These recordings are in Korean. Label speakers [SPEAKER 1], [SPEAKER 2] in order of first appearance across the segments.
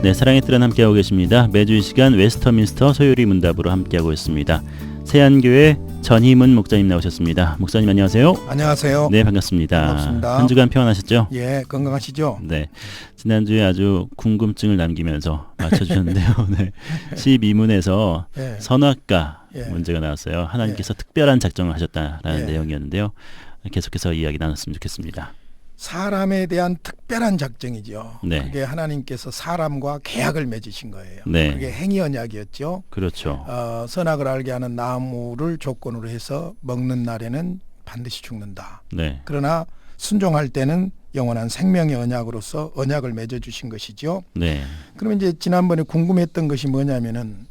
[SPEAKER 1] 네, 사랑의 틀은 함께하고 계십니다. 매주 이 시간 웨스터민스터 소요리 문답으로 함께하고 있습니다. 세안교회 전희문 목사님 나오셨습니다. 목사님 안녕하세요.
[SPEAKER 2] 안녕하세요.
[SPEAKER 1] 네, 반갑습니다.
[SPEAKER 2] 반갑습니다.
[SPEAKER 1] 한 주간 평안하셨죠?
[SPEAKER 2] 예, 건강하시죠?
[SPEAKER 1] 네, 지난주에 아주 궁금증을 남기면서 맞춰주셨는데요. 네, 12문에서
[SPEAKER 2] 예.
[SPEAKER 1] 선악과
[SPEAKER 2] 예.
[SPEAKER 1] 문제가 나왔어요. 하나님께서 특별한 작정을 하셨다라는
[SPEAKER 2] 예.
[SPEAKER 1] 내용이었는데요. 계속해서 이야기 나눴으면 좋겠습니다.
[SPEAKER 2] 사람에 대한 특별한 작정이죠.
[SPEAKER 1] 네.
[SPEAKER 2] 그게 하나님께서 사람과 계약을 맺으신 거예요.
[SPEAKER 1] 네.
[SPEAKER 2] 그게 행위 언약이었죠.
[SPEAKER 1] 그렇죠.
[SPEAKER 2] 선악을 알게 하는 나무를 조건으로 해서 먹는 날에는 반드시 죽는다.
[SPEAKER 1] 네,
[SPEAKER 2] 그러나 순종할 때는 영원한 생명의 언약으로서 언약을 맺어주신 것이죠.
[SPEAKER 1] 네,
[SPEAKER 2] 그러면 이제 지난번에 궁금했던 것이 뭐냐면은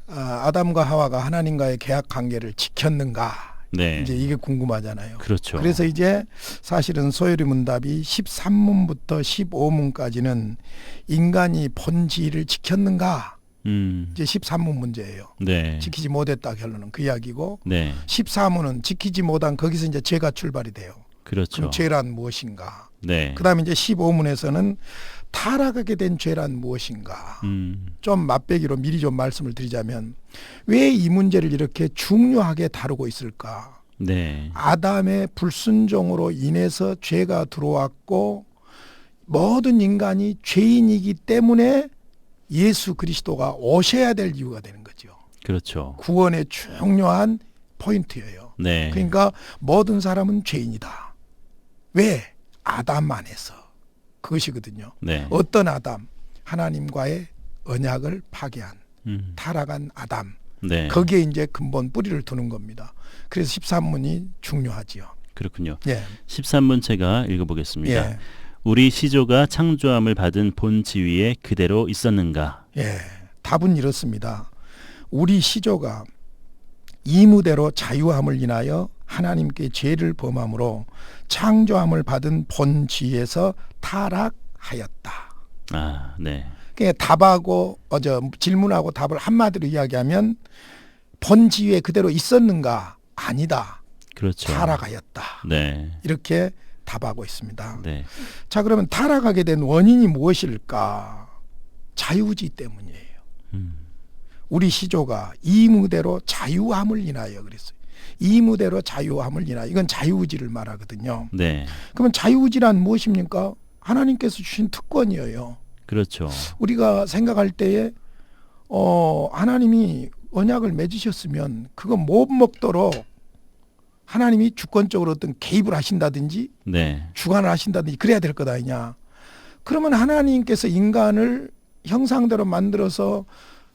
[SPEAKER 2] 아담과 하와가 하나님과의 계약 관계를 지켰는가?
[SPEAKER 1] 네.
[SPEAKER 2] 이제 이게 궁금하잖아요.
[SPEAKER 1] 그렇죠.
[SPEAKER 2] 그래서 이제 사실은 소요리 문답이 13문부터 15문까지는 인간이 본질을 지켰는가? 이제 13문 문제예요.
[SPEAKER 1] 네,
[SPEAKER 2] 지키지 못했다 결론은 그 이야기고,
[SPEAKER 1] 네, 14문은
[SPEAKER 2] 지키지 못한 거기서 이제 죄가 출발이 돼요.
[SPEAKER 1] 그렇죠.
[SPEAKER 2] 그럼 죄란 무엇인가?
[SPEAKER 1] 네,
[SPEAKER 2] 그다음에 이제 15문에서는 타락하게 된 죄란 무엇인가? 좀 맛배기로 미리 좀 말씀을 드리자면 왜 이 문제를 이렇게 중요하게 다루고 있을까?
[SPEAKER 1] 네,
[SPEAKER 2] 아담의 불순종으로 인해서 죄가 들어왔고 모든 인간이 죄인이기 때문에 예수 그리스도가 오셔야 될 이유가 되는 거죠.
[SPEAKER 1] 그렇죠.
[SPEAKER 2] 구원의 중요한 포인트예요.
[SPEAKER 1] 네,
[SPEAKER 2] 그러니까 모든 사람은 죄인이다. 왜? 아담 안에서. 그것이거든요.
[SPEAKER 1] 네,
[SPEAKER 2] 어떤 아담? 하나님과의 언약을 파괴한 타락한 아담.
[SPEAKER 1] 네,
[SPEAKER 2] 거기에 이제 근본 뿌리를 두는 겁니다. 그래서 13문이 중요하지요.
[SPEAKER 1] 그렇군요.
[SPEAKER 2] 예.
[SPEAKER 1] 13문 제가 읽어보겠습니다.
[SPEAKER 2] 예.
[SPEAKER 1] 우리 시조가 창조함을 받은 본 지위에 그대로 있었는가?
[SPEAKER 2] 예. 답은 이렇습니다. 우리 시조가 이무대로 자유함을 인하여 하나님께 죄를 범함으로 창조함을 받은 본 지위에서 타락하였다.
[SPEAKER 1] 아, 네,
[SPEAKER 2] 그러니까 답하고 질문하고 답을 한마디로 이야기하면 본 지위에 그대로 있었는가? 아니다.
[SPEAKER 1] 그렇죠.
[SPEAKER 2] 타락하였다.
[SPEAKER 1] 네,
[SPEAKER 2] 이렇게 답하고 있습니다.
[SPEAKER 1] 네,
[SPEAKER 2] 자, 그러면 타락하게 된 원인이 무엇일까? 자유의지 때문이에요. 우리 시조가 이무대로 자유함을 인하여 그랬어요. 이무대로 자유함을 인하여. 이건 자유의지를 말하거든요.
[SPEAKER 1] 네,
[SPEAKER 2] 그러면 자유의지란 무엇입니까? 하나님께서 주신 특권이에요.
[SPEAKER 1] 그렇죠.
[SPEAKER 2] 우리가 생각할 때에 하나님이 언약을 맺으셨으면 그거 못 먹도록 하나님이 주권적으로 어떤 개입을 하신다든지
[SPEAKER 1] 네,
[SPEAKER 2] 주관을 하신다든지 그래야 될 것 아니냐. 그러면 하나님께서 인간을 형상대로 만들어서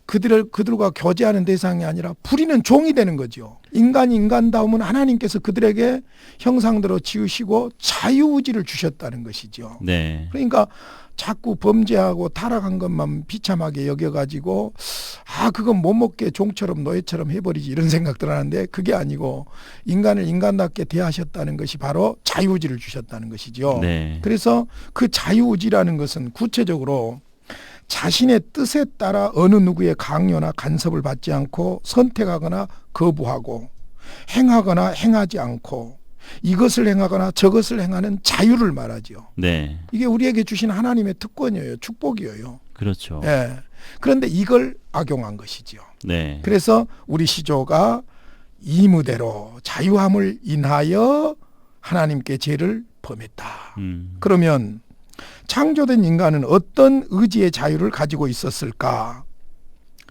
[SPEAKER 2] 그들과 교제하는 대상이 아니라 부리는 종이 되는 거죠. 인간이 인간다우면 하나님께서 그들에게 형상대로 지으시고 자유의지를 주셨다는 것이죠.
[SPEAKER 1] 네,
[SPEAKER 2] 그러니까 자꾸 범죄하고 타락한 것만 비참하게 여겨가지고 그건 못 먹게 종처럼 노예처럼 해버리지 이런 생각들 하는데 그게 아니고 인간을 인간답게 대하셨다는 것이 바로 자유의지를 주셨다는 것이죠.
[SPEAKER 1] 네,
[SPEAKER 2] 그래서 그 자유의지라는 것은 구체적으로 자신의 뜻에 따라 어느 누구의 강요나 간섭을 받지 않고 선택하거나 거부하고 행하거나 행하지 않고 이것을 행하거나 저것을 행하는 자유를 말하죠.
[SPEAKER 1] 네,
[SPEAKER 2] 이게 우리에게 주신 하나님의 특권이에요. 축복이에요.
[SPEAKER 1] 그렇죠.
[SPEAKER 2] 예. 그런데 이걸 악용한 것이죠.
[SPEAKER 1] 네,
[SPEAKER 2] 그래서 우리 시조가 이무대로 자유함을 인하여 하나님께 죄를 범했다. 그러면 창조된 인간은 어떤 의지의 자유를 가지고 있었을까?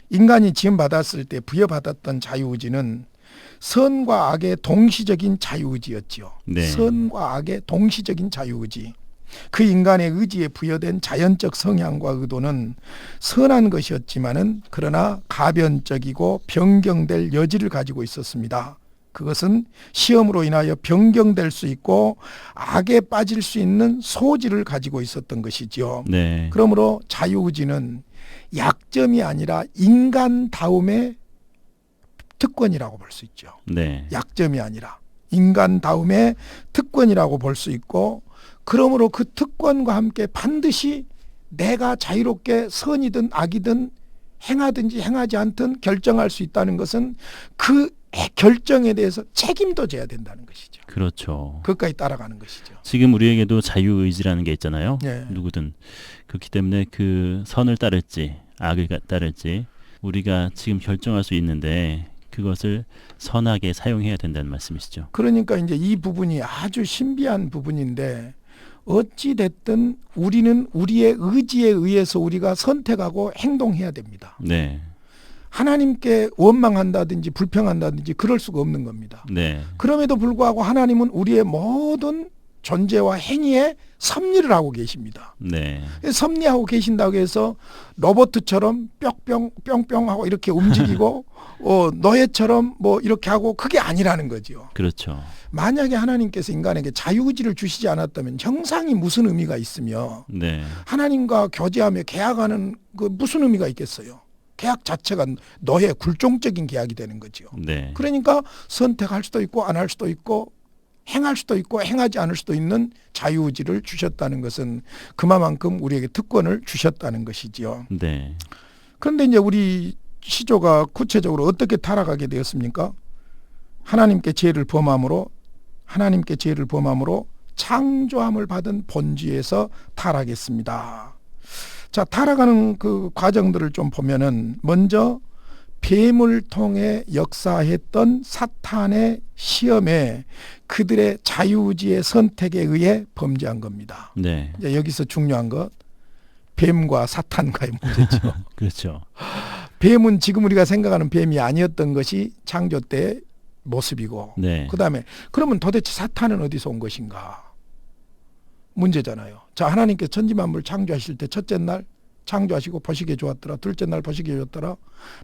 [SPEAKER 2] 인간이 지음받았을 때 부여받았던 자유의지는 선과 악의 동시적인 자유의지였지요.
[SPEAKER 1] 네.
[SPEAKER 2] 선과 악의 동시적인 자유의지. 그 인간의 의지에 부여된 자연적 성향과 의도는 선한 것이었지만은 그러나 가변적이고 변경될 여지를 가지고 있었습니다. 그것은 시험으로 인하여 변경될 수 있고 악에 빠질 수 있는 소질을 가지고 있었던 것이죠.
[SPEAKER 1] 네,
[SPEAKER 2] 그러므로 자유의지는 약점이 아니라 인간다움의 특권이라고 볼 수 있죠.
[SPEAKER 1] 네,
[SPEAKER 2] 약점이 아니라 인간다움의 특권이라고 볼 수 있고 그러므로 그 특권과 함께 반드시 내가 자유롭게 선이든 악이든 행하든지 행하지 않든 결정할 수 있다는 것은 그 결정에 대해서 책임도 져야 된다는 것이죠.
[SPEAKER 1] 그렇죠.
[SPEAKER 2] 그것까지 따라가는 것이죠.
[SPEAKER 1] 지금 우리에게도 자유의지라는 게 있잖아요.
[SPEAKER 2] 예.
[SPEAKER 1] 누구든. 그렇기 때문에 그 선을 따를지 악을 따를지 우리가 지금 결정할 수 있는데 그것을 선하게 사용해야 된다는 말씀이시죠.
[SPEAKER 2] 그러니까 이제 이 부분이 아주 신비한 부분인데 어찌 됐든 우리는 우리의 의지에 의해서 우리가 선택하고 행동해야 됩니다.
[SPEAKER 1] 네.
[SPEAKER 2] 하나님께 원망한다든지 불평한다든지 그럴 수가 없는 겁니다.
[SPEAKER 1] 네.
[SPEAKER 2] 그럼에도 불구하고 하나님은 우리의 모든 존재와 행위에 섭리를 하고 계십니다.
[SPEAKER 1] 네.
[SPEAKER 2] 섭리하고 계신다고 해서 로봇처럼 뿅뿅 하고 이렇게 움직이고 노예처럼 뭐 이렇게 하고 그게 아니라는 거죠.
[SPEAKER 1] 그렇죠.
[SPEAKER 2] 만약에 하나님께서 인간에게 자유의지를 주시지 않았다면 형상이 무슨 의미가 있으며
[SPEAKER 1] 네.
[SPEAKER 2] 하나님과 교제하며 계약하는 그 무슨 의미가 있겠어요. 계약 자체가 노예 굴종적인 계약이 되는 거죠.
[SPEAKER 1] 네.
[SPEAKER 2] 그러니까 선택할 수도 있고 안 할 수도 있고 행할 수도 있고 행하지 않을 수도 있는 자유의지를 주셨다는 것은 그만큼 우리에게 특권을 주셨다는 것이지요.
[SPEAKER 1] 네.
[SPEAKER 2] 그런데 이제 우리 시조가 구체적으로 어떻게 타락하게 되었습니까? 하나님께 죄를 범함으로 창조함을 받은 본주에서 타락했습니다. 자, 타락하는 그 과정들을 좀 보면은 먼저 뱀을 통해 역사했던 사탄의 시험에 그들의 자유의지의 선택에 의해 범죄한 겁니다.
[SPEAKER 1] 네.
[SPEAKER 2] 이제 여기서 중요한 것 뱀과 사탄과의 문제죠.
[SPEAKER 1] 그렇죠.
[SPEAKER 2] 뱀은 지금 우리가 생각하는 뱀이 아니었던 것이 창조 때의 모습이고
[SPEAKER 1] 네.
[SPEAKER 2] 그다음에 그러면 도대체 사탄은 어디서 온 것인가? 문제잖아요. 자, 하나님께서 천지만물을 창조하실 때 첫째 날 창조하시고 보시기에 좋았더라. 둘째 날 보시기에 좋았더라.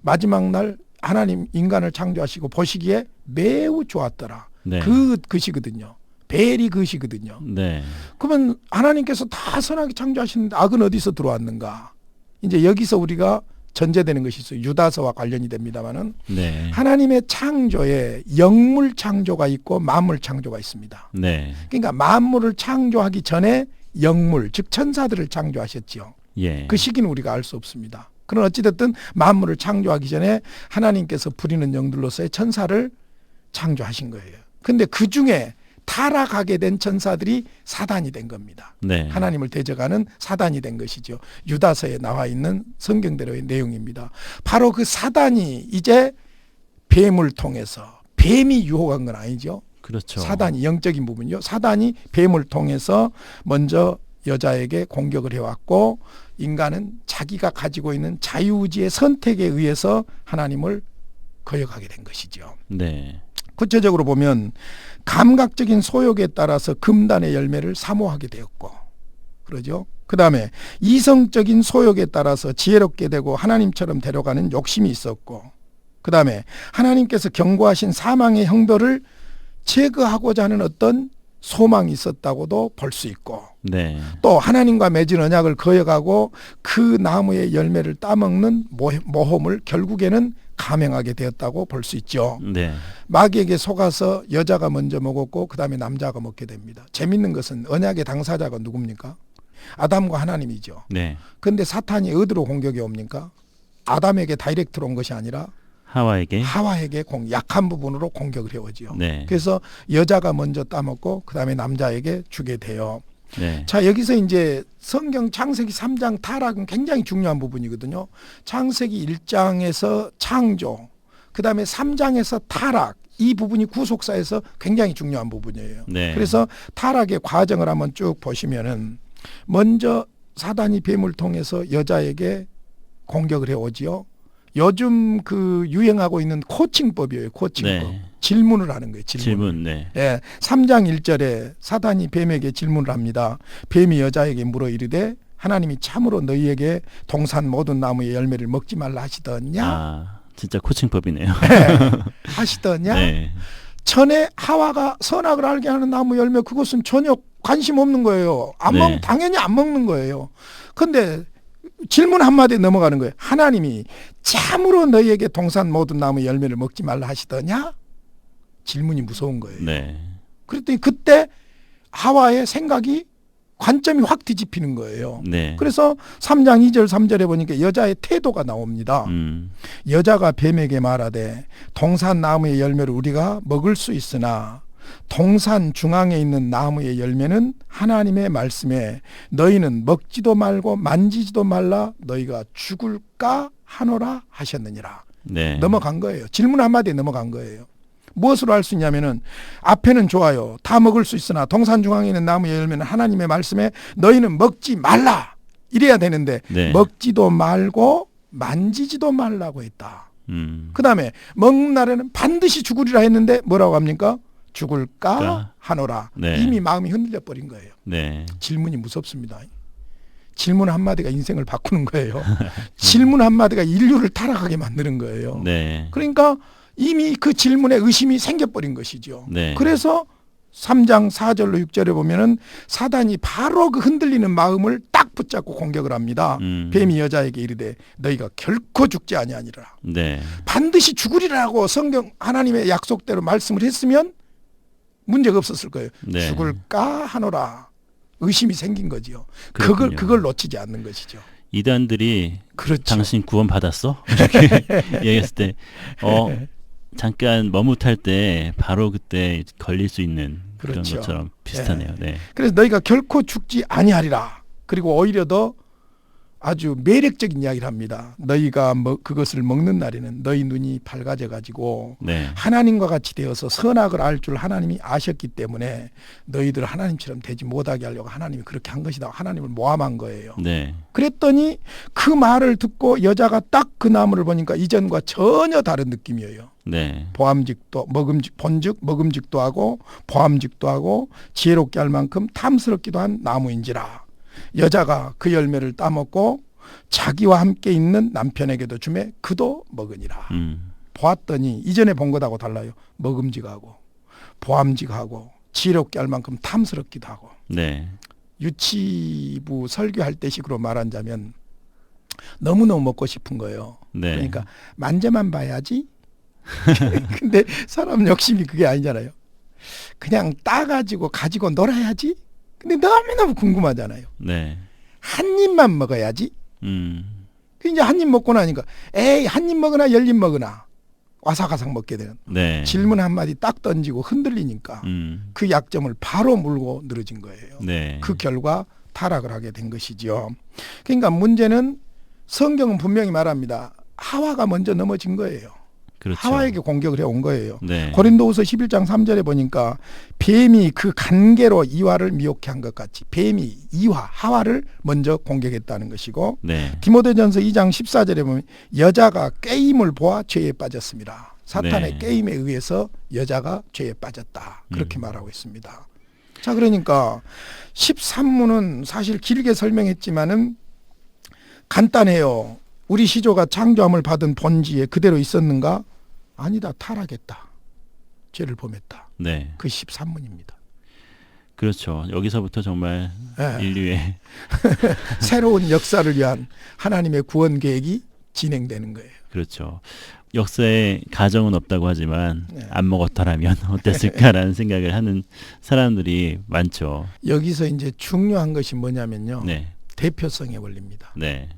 [SPEAKER 2] 마지막 날 하나님 인간을 창조하시고 보시기에 매우 좋았더라.
[SPEAKER 1] 네.
[SPEAKER 2] 그것이거든요. 벨이 그것이거든요.
[SPEAKER 1] 네.
[SPEAKER 2] 그러면 하나님께서 다 선하게 창조하시는데 악은 어디서 들어왔는가? 이제 여기서 우리가 전제되는 것이 있어요. 유다서와 관련이 됩니다만은
[SPEAKER 1] 네.
[SPEAKER 2] 하나님의 창조에 영물 창조가 있고 만물 창조가 있습니다.
[SPEAKER 1] 네.
[SPEAKER 2] 그러니까 만물을 창조하기 전에 영물, 즉 천사들을 창조하셨지요.
[SPEAKER 1] 예.
[SPEAKER 2] 그 시기는 우리가 알 수 없습니다. 그러나 어찌됐든 만물을 창조하기 전에 하나님께서 부리는 영들로서의 천사를 창조하신 거예요. 근데 그 중에 타락하게 된 천사들이 사단이 된 겁니다.
[SPEAKER 1] 네.
[SPEAKER 2] 하나님을 대적하는 사단이 된 것이죠. 유다서에 나와 있는 성경대로의 내용입니다. 바로 그 사단이 이제 뱀을 통해서 뱀이 유혹한 건 아니죠.
[SPEAKER 1] 그렇죠.
[SPEAKER 2] 사단이 영적인 부분이요. 사단이 뱀을 통해서 먼저 여자에게 공격을 해왔고 인간은 자기가 가지고 있는 자유의지의 선택에 의해서 하나님을 거역하게 된 것이죠.
[SPEAKER 1] 네.
[SPEAKER 2] 구체적으로 보면 감각적인 소욕에 따라서 금단의 열매를 사모하게 되었고 그러죠. 그 다음에 이성적인 소욕에 따라서 지혜롭게 되고 하나님처럼 데려가는 욕심이 있었고 그 다음에 하나님께서 경고하신 사망의 형벌을 제거하고자 하는 어떤 소망이 있었다고도 볼 수 있고
[SPEAKER 1] 네.
[SPEAKER 2] 또 하나님과 맺은 언약을 거역하고 그 나무의 열매를 따먹는 모험을 결국에는 감행하게 되었다고 볼 수 있죠.
[SPEAKER 1] 네.
[SPEAKER 2] 마귀에게 속아서 여자가 먼저 먹었고 그 다음에 남자가 먹게 됩니다. 재밌는 것은 언약의 당사자가 누굽니까? 아담과 하나님이죠.
[SPEAKER 1] 네.
[SPEAKER 2] 그런데 사탄이 어디로 공격이 옵니까? 아담에게 다이렉트로 온 것이 아니라
[SPEAKER 1] 하와에게.
[SPEAKER 2] 하와에게 약한 부분으로 공격을 해오지요.
[SPEAKER 1] 네.
[SPEAKER 2] 그래서 여자가 먼저 따먹고 그 다음에 남자에게 주게 돼요.
[SPEAKER 1] 네.
[SPEAKER 2] 자, 여기서 이제 성경 창세기 3장 타락은 굉장히 중요한 부분이거든요. 창세기 1장에서 창조, 그 다음에 3장에서 타락, 이 부분이 구속사에서 굉장히 중요한 부분이에요.
[SPEAKER 1] 네.
[SPEAKER 2] 그래서 타락의 과정을 한번 쭉 보시면은 먼저 사단이 뱀을 통해서 여자에게 공격을 해오지요. 요즘 그 유행하고 있는 코칭법이에요. 코칭법.
[SPEAKER 1] 네.
[SPEAKER 2] 질문을 하는 거예요.
[SPEAKER 1] 질문. 네.
[SPEAKER 2] 예, 3장 1절에 사단이 뱀에게 질문을 합니다. 뱀이 여자에게 물어 이르되 하나님이 참으로 너희에게 동산 모든 나무의 열매를 먹지 말라 하시더냐?
[SPEAKER 1] 아, 진짜 코칭법이네요.
[SPEAKER 2] 네, 하시더냐?
[SPEAKER 1] 네.
[SPEAKER 2] 전에 하와가 선악을 알게 하는 나무 열매 그것은 전혀 관심 없는 거예요.
[SPEAKER 1] 네.
[SPEAKER 2] 당연히 안 먹는 거예요. 그런데 질문 한마디에 넘어가는 거예요. 하나님이 참으로 너희에게 동산 모든 나무 열매를 먹지 말라 하시더냐? 질문이 무서운 거예요.
[SPEAKER 1] 네.
[SPEAKER 2] 그랬더니 그때 하와의 생각이 관점이 확 뒤집히는 거예요.
[SPEAKER 1] 네.
[SPEAKER 2] 그래서 3장 2절 3절에 보니까 여자의 태도가 나옵니다. 여자가 뱀에게 말하되 동산 나무의 열매를 우리가 먹을 수 있으나 동산 중앙에 있는 나무의 열매는 하나님의 말씀에 너희는 먹지도 말고 만지지도 말라 너희가 죽을까 하노라 하셨느니라.
[SPEAKER 1] 네.
[SPEAKER 2] 넘어간 거예요. 질문 한마디에 넘어간 거예요. 무엇으로 할 수 있냐면은 앞에는 좋아요. 다 먹을 수 있으나 동산 중앙에 있는 나무의 열매는 하나님의 말씀에 너희는 먹지 말라. 이래야 되는데
[SPEAKER 1] 네.
[SPEAKER 2] 먹지도 말고 만지지도 말라고 했다. 그 다음에 먹는 날에는 반드시 죽으리라 했는데 뭐라고 합니까? 죽을까 하노라.
[SPEAKER 1] 네.
[SPEAKER 2] 이미 마음이 흔들려 버린 거예요.
[SPEAKER 1] 네.
[SPEAKER 2] 질문이 무섭습니다. 질문 한마디가 인생을 바꾸는 거예요. 질문 한마디가 인류를 타락하게 만드는 거예요.
[SPEAKER 1] 네.
[SPEAKER 2] 그러니까 이미 그 질문에 의심이 생겨버린 것이죠.
[SPEAKER 1] 네.
[SPEAKER 2] 그래서 3장 4절로 6절에 보면은 사단이 바로 그 흔들리는 마음을 딱 붙잡고 공격을 합니다. 뱀이 여자에게 이르되 너희가 결코 죽지 아니하니라.
[SPEAKER 1] 네.
[SPEAKER 2] 반드시 죽으리라고 성경 하나님의 약속대로 말씀을 했으면 문제가 없었을 거예요.
[SPEAKER 1] 네.
[SPEAKER 2] 죽을까 하노라. 의심이 생긴 거지요.
[SPEAKER 1] 그렇군요.
[SPEAKER 2] 그걸 놓치지 않는 것이죠.
[SPEAKER 1] 이단들이
[SPEAKER 2] 그렇죠.
[SPEAKER 1] 당신 구원 받았어? 이렇게 얘기했을 때 잠깐 머뭇할 때 바로 그때 걸릴 수 있는 그런
[SPEAKER 2] 그렇죠.
[SPEAKER 1] 것처럼 비슷하네요. 네.
[SPEAKER 2] 그래서 너희가 결코 죽지 아니하리라. 그리고 오히려 더 아주 매력적인 이야기를 합니다. 너희가 그것을 먹는 날에는 너희 눈이 밝아져 가지고
[SPEAKER 1] 네.
[SPEAKER 2] 하나님과 같이 되어서 선악을 알 줄 하나님이 아셨기 때문에 너희들 하나님처럼 되지 못하게 하려고 하나님이 그렇게 한 것이다. 하나님을 모함한 거예요.
[SPEAKER 1] 네.
[SPEAKER 2] 그랬더니 그 말을 듣고 여자가 딱 그 나무를 보니까 이전과 전혀 다른 느낌이에요.
[SPEAKER 1] 네.
[SPEAKER 2] 보암직도 본즉 먹음직도 하고 보암직도 하고 지혜롭게 할 만큼 탐스럽기도 한 나무인지라. 여자가 그 열매를 따먹고 자기와 함께 있는 남편에게도 주매 그도 먹으니라. 보았더니 이전에 본 것하고 달라요. 먹음직하고 보암직하고 지혜롭게 할 만큼 탐스럽기도 하고.
[SPEAKER 1] 네.
[SPEAKER 2] 유치부 설교할 때 식으로 말한다면 너무너무 먹고 싶은 거예요.
[SPEAKER 1] 네.
[SPEAKER 2] 그러니까 만져만 봐야지. 근데 사람 욕심이 그게 아니잖아요. 그냥 따가지고 가지고 놀아야지. 근데 너무너무 궁금하잖아요.
[SPEAKER 1] 네.
[SPEAKER 2] 한 입만 먹어야지. 이제 한 입 먹고 나니까 에이 한 입 먹으나 10입 먹으나 와사가삭 먹게 되는.
[SPEAKER 1] 네.
[SPEAKER 2] 질문 한마디 딱 던지고 흔들리니까 그 약점을 바로 물고 늘어진 거예요.
[SPEAKER 1] 네.
[SPEAKER 2] 그 결과 타락을 하게 된 것이죠. 그러니까 문제는 성경은 분명히 말합니다. 하와가 먼저 넘어진 거예요.
[SPEAKER 1] 그렇죠.
[SPEAKER 2] 하와에게 공격을 해온 거예요.
[SPEAKER 1] 네.
[SPEAKER 2] 고린도후서 11장 3절에 보니까 뱀이 그 간계로 이와를 미혹해 한 것 같이 뱀이 이와 하와를 먼저 공격했다는 것이고
[SPEAKER 1] 네.
[SPEAKER 2] 디모데전서 2장 14절에 보면 여자가 게임을 보아 죄에 빠졌습니다. 사탄의
[SPEAKER 1] 네.
[SPEAKER 2] 게임에 의해서 여자가 죄에 빠졌다. 그렇게 말하고 있습니다. 자, 그러니까 13문은 사실 길게 설명했지만은 간단해요. 우리 시조가 창조함을 받은 본지에 그대로 있었는가? 아니다. 타락했다. 죄를 범했다.
[SPEAKER 1] 네.
[SPEAKER 2] 그 13문입니다.
[SPEAKER 1] 그렇죠. 여기서부터 정말
[SPEAKER 2] 네.
[SPEAKER 1] 인류의
[SPEAKER 2] 새로운 역사를 위한 하나님의 구원 계획이 진행되는 거예요.
[SPEAKER 1] 그렇죠. 역사에 가정은 없다고 하지만
[SPEAKER 2] 네.
[SPEAKER 1] 안 먹었더라면 어땠을까라는 생각을 하는 사람들이 많죠.
[SPEAKER 2] 여기서 이제 중요한 것이 뭐냐면요.
[SPEAKER 1] 네.
[SPEAKER 2] 대표성의 원리입니다.
[SPEAKER 1] 네.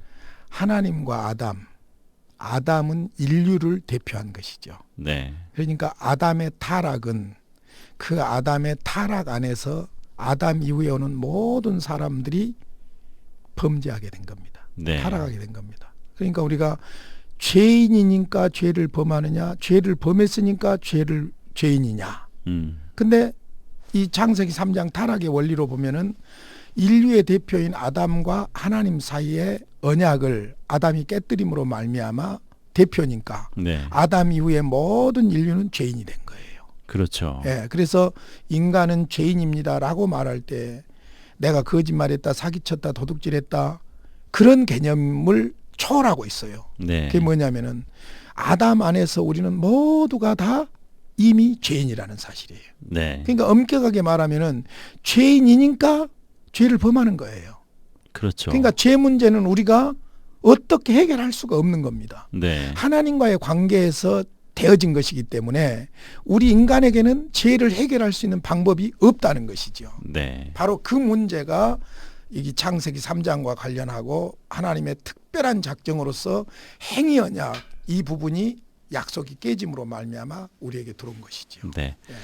[SPEAKER 2] 하나님과 아담은 인류를 대표한 것이죠.
[SPEAKER 1] 네.
[SPEAKER 2] 그러니까 아담의 타락은 그 아담의 타락 안에서 아담 이후에 오는 모든 사람들이 범죄하게 된 겁니다.
[SPEAKER 1] 네.
[SPEAKER 2] 타락하게 된 겁니다. 그러니까 우리가 죄인이니까 죄를 범하느냐, 죄를 범했으니까 죄인이냐. 근데 이 창세기 3장 타락의 원리로 보면은 인류의 대표인 아담과 하나님 사이의 언약을 아담이 깨뜨림으로 말미암아 대표니까
[SPEAKER 1] 네.
[SPEAKER 2] 아담 이후에 모든 인류는 죄인이 된 거예요.
[SPEAKER 1] 그렇죠.
[SPEAKER 2] 예, 그래서 인간은 죄인입니다라고 말할 때 내가 거짓말했다, 사기쳤다, 도둑질했다 그런 개념을 초월하고 있어요.
[SPEAKER 1] 네.
[SPEAKER 2] 그게 뭐냐면은 아담 안에서 우리는 모두가 다 이미 죄인이라는 사실이에요.
[SPEAKER 1] 네.
[SPEAKER 2] 그러니까 엄격하게 말하면은 죄인이니까 죄를 범하는 거예요.
[SPEAKER 1] 그렇죠.
[SPEAKER 2] 그러니까 죄 문제는 우리가 어떻게 해결할 수가 없는 겁니다.
[SPEAKER 1] 네.
[SPEAKER 2] 하나님과의 관계에서 되어진 것이기 때문에 우리 인간에게는 죄를 해결할 수 있는 방법이 없다는 것이죠.
[SPEAKER 1] 네.
[SPEAKER 2] 바로 그 문제가 이 창세기 3장과 관련하고 하나님의 특별한 작정으로서 행위 언약 이 부분이 약속이 깨짐으로 말미암아 우리에게 들어온 것이죠.
[SPEAKER 1] 네.
[SPEAKER 2] 네.